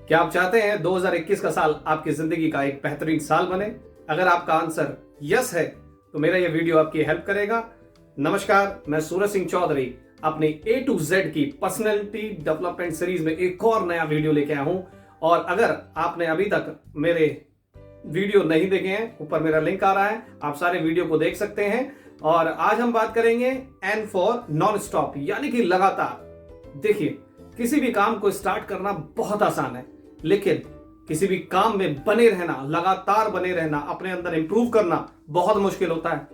क्या आप चाहते हैं 2021 का साल आपकी जिंदगी का एक बेहतरीन साल बने? अगर आपका आंसर यस है तो मेरा यह वीडियो आपकी हेल्प करेगा। नमस्कार, मैं सूरज सिंह चौधरी अपनी A to Z की पर्सनैलिटी डेवलपमेंट सीरीज में एक और नया वीडियो लेके आया हूं। और अगर आपने अभी तक मेरे वीडियो नहीं देखे हैं, ऊपर मेरा लिंक आ रहा है, आप सारे वीडियो को देख सकते हैं। और आज हम बात करेंगे N फॉर नॉन स्टॉप, यानी कि लगातार। देखिए, किसी भी काम को स्टार्ट करना बहुत आसान है, लेकिन किसी भी काम में बने रहना, लगातार बने रहना, अपने अंदर इंप्रूव करना बहुत मुश्किल होता है।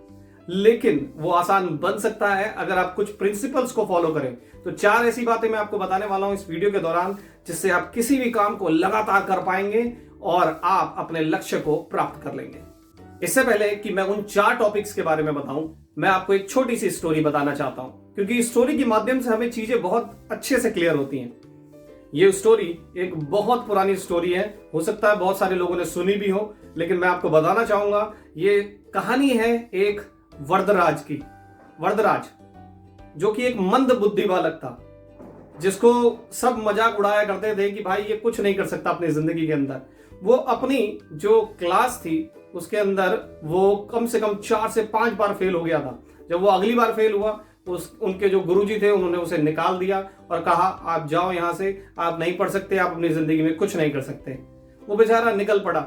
लेकिन वो आसान बन सकता है अगर आप कुछ प्रिंसिपल्स को फॉलो करें। तो 4 ऐसी बातें मैं आपको बताने वाला हूं इस वीडियो के दौरान, जिससे आप किसी भी काम को लगातार कर पाएंगे और आप अपने लक्ष्य को प्राप्त कर लेंगे। इससे पहले कि मैं उन 4 टॉपिक्स के बारे में बताऊं, मैं आपको एक छोटी सी स्टोरी बताना चाहता हूं, क्योंकि इस स्टोरी के माध्यम से हमें चीजें बहुत अच्छे से क्लियर होती हैं। ये स्टोरी एक बहुत पुरानी स्टोरी है, हो सकता है बहुत सारे लोगों ने सुनी भी हो, लेकिन मैं आपको बताना चाहूंगा ये कहानी है एक वरदराज की। वरदराज जो कि एक मंद बुद्धि बालक था, जिसको सब मजाक उड़ाया करते थे कि भाई ये कुछ नहीं कर सकता अपनी जिंदगी के अंदर। वो अपनी जो क्लास थी उसके अंदर वो कम से कम 4 से 5 बार फेल हो गया था। जब वो अगली बार फेल हुआ, उनके जो गुरुजी थे उन्होंने उसे निकाल दिया और कहा आप जाओ यहाँ से, आप नहीं पढ़ सकते, आप अपनी जिंदगी में कुछ नहीं कर सकते। वो बेचारा निकल पड़ा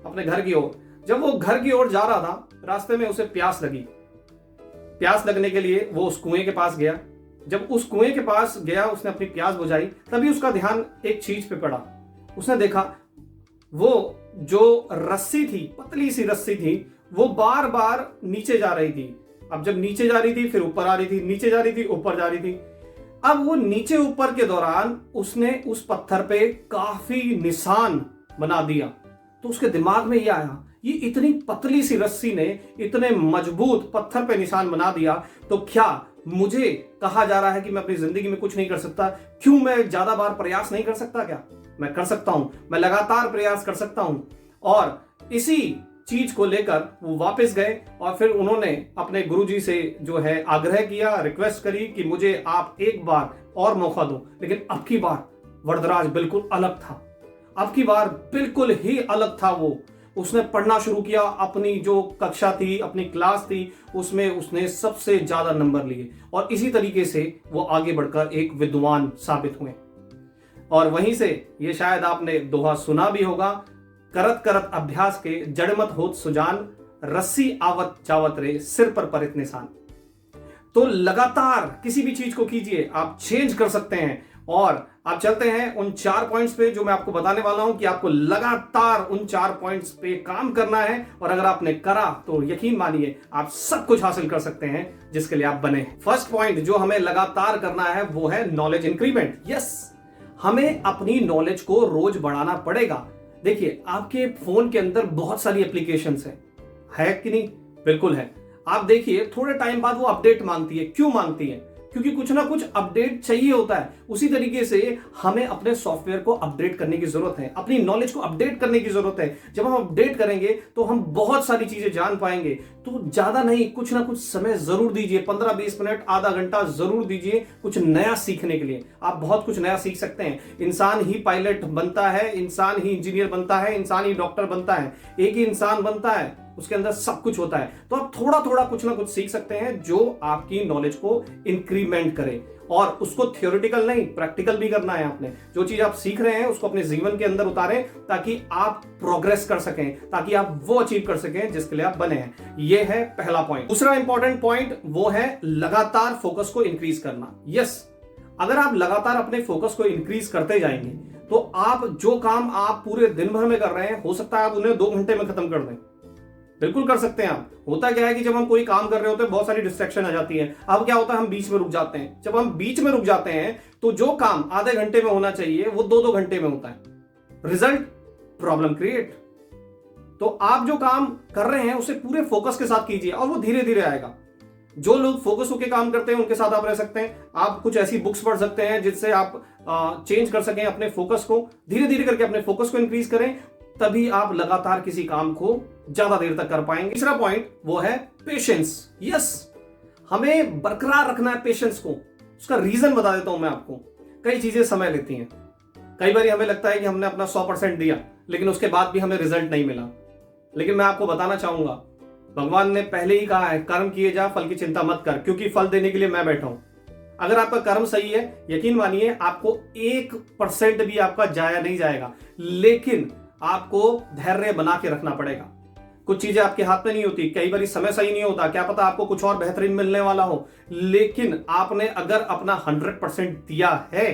अपने घर की ओर। जब वो घर की ओर जा रहा था, रास्ते में उसे प्यास लगी। प्यास लगने के लिए वो उस कुएं के पास गया। जब उस कुएं के पास गया, उसने अपनी प्यास बुझाई, तभी उसका ध्यान एक चीज पे पड़ा। उसने देखा वो जो रस्सी थी, पतली सी रस्सी थी, वो बार बार नीचे जा रही थी। अब जब नीचे जा रही थी फिर ऊपर आ रही थी, नीचे जा रही थी ऊपर जा रही थी। अब वो नीचे ऊपर के दौरान उसने उस पत्थर पे काफी निशान बना दिया। तो उसके दिमाग में ये आया, ये इतनी पतली सी रस्सी ने इतने मजबूत पत्थर पे निशान बना दिया, तो क्या मुझे कहा जा रहा है कि मैं अपनी जिंदगी में कुछ नहीं कर सकता? क्यों मैं ज्यादा बार प्रयास नहीं कर सकता? क्या मैं कर सकता हूं, मैं लगातार प्रयास कर सकता हूं। और इसी चीज को लेकर वो वापस गए और फिर उन्होंने अपने गुरुजी से जो है आग्रह किया, रिक्वेस्ट करी कि मुझे आप एक बार और मौका दो। लेकिन अब की बार वरदराज बिल्कुल अलग था। अब की बार बिल्कुल ही अलग था। वो उसने पढ़ना शुरू किया। अपनी जो कक्षा थी, अपनी क्लास थी, उसमें उसने सबसे ज्यादा नंबर लिए और इसी तरीके से वो आगे बढ़कर एक विद्वान साबित हुए। और वहीं से ये शायद आपने दोहा सुना भी होगा, करत करत अभ्यास के जड़मत होत सुजान, रस्सी आवत जावत रे सिर पर परित निशान। तो लगातार किसी भी चीज को कीजिए, आप चेंज कर सकते हैं। और आप चलते हैं उन 4 पॉइंट्स पे जो मैं आपको बताने वाला हूं कि आपको लगातार उन 4 पॉइंट्स पे काम करना है। और अगर आपने करा तो यकीन मानिए आप सब कुछ हासिल कर सकते हैं जिसके लिए आप बने हैं। फर्स्ट पॉइंट जो हमें लगातार करना है वो है नॉलेज इंक्रीमेंट। यस, हमें अपनी नॉलेज को रोज बढ़ाना पड़ेगा। देखिए, आपके फोन के अंदर बहुत सारी एप्लीकेशंस है कि नहीं? बिल्कुल है। आप देखिए, थोड़े टाइम बाद वो अपडेट मांगती है। क्यों मांगती है? क्योंकि कुछ ना कुछ अपडेट चाहिए होता है। उसी तरीके से हमें अपने सॉफ्टवेयर को अपडेट करने की जरूरत है, अपनी नॉलेज को अपडेट करने की जरूरत है। जब हम अपडेट करेंगे तो हम बहुत सारी चीजें जान पाएंगे। तो ज्यादा नहीं, कुछ ना कुछ समय जरूर दीजिए, 15-20 मिनट, आधा घंटा जरूर दीजिए कुछ नया सीखने के लिए। आप बहुत कुछ नया सीख सकते हैं। इंसान ही पायलट बनता है, इंसान ही इंजीनियर बनता है, इंसान ही डॉक्टर बनता है। एक ही इंसान बनता है, उसके अंदर सब कुछ होता है। तो आप थोड़ा थोड़ा कुछ ना कुछ सीख सकते हैं जो आपकी नॉलेज को इंक्रीमेंट करे। और उसको थियोरेटिकल नहीं, प्रैक्टिकल भी करना है। आपने जो चीज आप सीख रहे हैं उसको अपने जीवन के अंदर उतारें, ताकि आप प्रोग्रेस कर सकें, ताकि आप वो अचीव कर सकें जिसके लिए आप बने हैं। ये है पहला पॉइंट। दूसरा इंपॉर्टेंट पॉइंट वो है लगातार फोकस को इंक्रीज करना। यस, अगर आप लगातार अपने फोकस को इंक्रीज करते जाएंगे तो आप जो काम आप पूरे दिन भर में कर रहे हैं, हो सकता है आप उन्हें 2 घंटे में खत्म कर दें। बिल्कुल कर सकते हैं आप। होता क्या है कि जब हम कोई काम कर रहे होते हैं बहुत सारी डिस्ट्रैक्शन आ जाती है। अब क्या होता है, हम बीच में रुक जाते हैं। जब हम बीच में रुक जाते हैं तो जो काम आधे घंटे में होना चाहिए वो 2-2 घंटे में होता है। Result, problem create. तो आप जो काम कर रहे हैं उसे पूरे फोकस के साथ कीजिए और वो धीरे धीरे आएगा। जो लोग फोकस होकर काम करते हैं उनके साथ आप रह सकते हैं। आप कुछ ऐसी बुक्स पढ़ सकते हैं जिससे आप चेंज कर सकें अपने फोकस को। धीरे धीरे करके अपने फोकस को इंक्रीज करें, तभी आप लगातार किसी काम को ज्यादा देर तक कर पाएंगे। तीसरा पॉइंट वो है पेशेंस। यस, हमें बरकरार रखना है पेशेंस को। उसका रीजन बता देता हूं मैं आपको। कई चीजें समय लेती हैं। कई बार हमें लगता है कि हमने अपना 100% दिया, लेकिन उसके बाद भी हमें रिजल्ट नहीं मिला। लेकिन मैं आपको बताना चाहूंगा, भगवान ने पहले ही कहा है, कर्म किए जा, फल की चिंता मत कर, क्योंकि फल देने के लिए मैं बैठा हूं। अगर आपका कर्म सही है, यकीन मानिए आपको 1% भी आपका जाया नहीं जाएगा। लेकिन आपको धैर्य बना के रखना पड़ेगा। कुछ चीजें आपके हाथ में नहीं होती, कई बार समय सही नहीं होता, क्या पता आपको कुछ और बेहतरीन मिलने वाला हो। लेकिन आपने अगर अपना 100% दिया है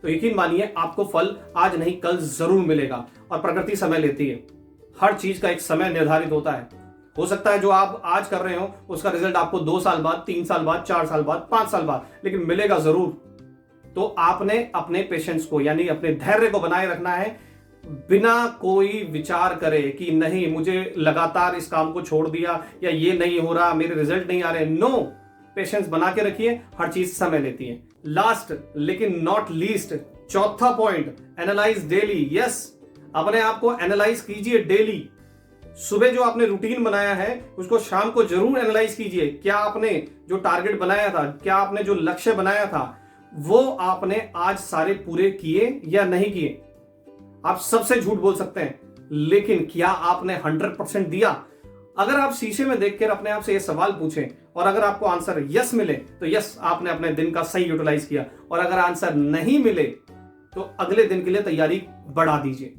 तो यकीन मानिए आपको फल आज नहीं कल जरूर मिलेगा। और प्रकृति समय लेती है, हर चीज का एक समय निर्धारित होता है। हो सकता है जो आप आज कर रहे हो उसका रिजल्ट आपको 2 साल बाद, 3 साल बाद, 4 साल बाद, 5 साल बाद, लेकिन मिलेगा जरूर। तो आपने अपने पेशेंस को यानी अपने धैर्य को बनाए रखना है, बिना कोई विचार करे कि नहीं मुझे लगातार इस काम को छोड़ दिया या ये नहीं हो रहा, मेरे रिजल्ट नहीं आ रहे। नो, पेशेंस बना के रखिए, हर चीज समय लेती है। लास्ट लेकिन नॉट लीस्ट, चौथा पॉइंट, एनालाइज डेली। यस, अपने आप को एनालाइज कीजिए डेली। सुबह जो आपने रूटीन बनाया है उसको शाम को जरूर एनालाइज कीजिए। क्या आपने जो टारगेट बनाया था, क्या आपने जो लक्ष्य बनाया था, वो आपने आज सारे पूरे किए या नहीं किए। आप सबसे झूठ बोल सकते हैं, लेकिन क्या आपने 100% दिया? अगर आप शीशे में देखकर अपने आप से ये सवाल पूछें और अगर आपको आंसर यस मिले तो यस, आपने अपने दिन का सही यूटिलाइज किया। और अगर आंसर नहीं मिले तो अगले दिन के लिए तैयारी बढ़ा दीजिए,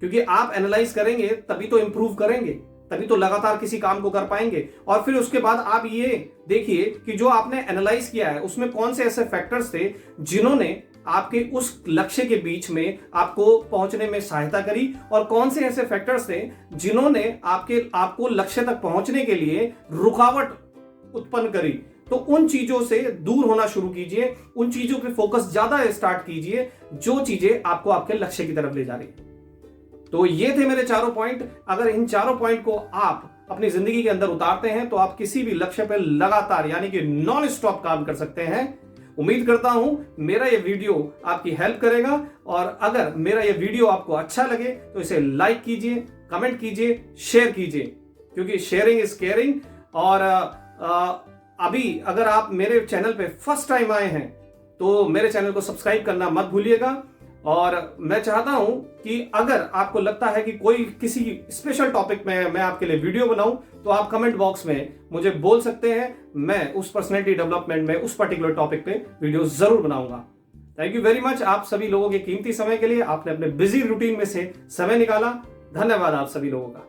क्योंकि आप एनालाइज करेंगे तभी तो इंप्रूव करेंगे, तभी तो लगातार किसी काम को कर पाएंगे। और फिर उसके बाद आप ये देखिए कि जो आपने एनालाइज किया है उसमें कौन से ऐसे फैक्टर्स थे जिन्होंने आपके उस लक्ष्य के बीच में आपको पहुंचने में सहायता करी, और कौन से ऐसे फैक्टर्स थे जिन्होंने आपको लक्ष्य तक पहुंचने के लिए रुकावट उत्पन्न करी। तो उन चीजों से दूर होना शुरू कीजिए, उन चीजों पे फोकस ज्यादा स्टार्ट कीजिए जो चीजें आपको आपके लक्ष्य की तरफ ले जा रही है। तो ये थे मेरे चारों पॉइंट। अगर इन चारों पॉइंट को आप अपनी जिंदगी के अंदर उतारते हैं तो आप किसी भी लक्ष्य पर लगातार यानी कि नॉन स्टॉप काम कर सकते हैं। उम्मीद करता हूं मेरा ये वीडियो आपकी हेल्प करेगा, और अगर मेरा ये वीडियो आपको अच्छा लगे तो इसे लाइक कीजिए, कमेंट कीजिए, शेयर कीजिए, क्योंकि शेयरिंग इज केयरिंग। और अभी अगर आप मेरे चैनल पे फर्स्ट टाइम आए हैं तो मेरे चैनल को सब्सक्राइब करना मत भूलिएगा। और मैं चाहता हूं कि अगर आपको लगता है कि कोई किसी स्पेशल टॉपिक में मैं आपके लिए वीडियो बनाऊं तो आप कमेंट बॉक्स में मुझे बोल सकते हैं, मैं उस पर्सनैलिटी डेवलपमेंट में उस पर्टिकुलर टॉपिक पे वीडियो जरूर बनाऊंगा। थैंक यू वेरी मच आप सभी लोगों के कीमती समय के लिए। आपने अपने बिजी रूटीन में से समय निकाला, धन्यवाद आप सभी लोगों का।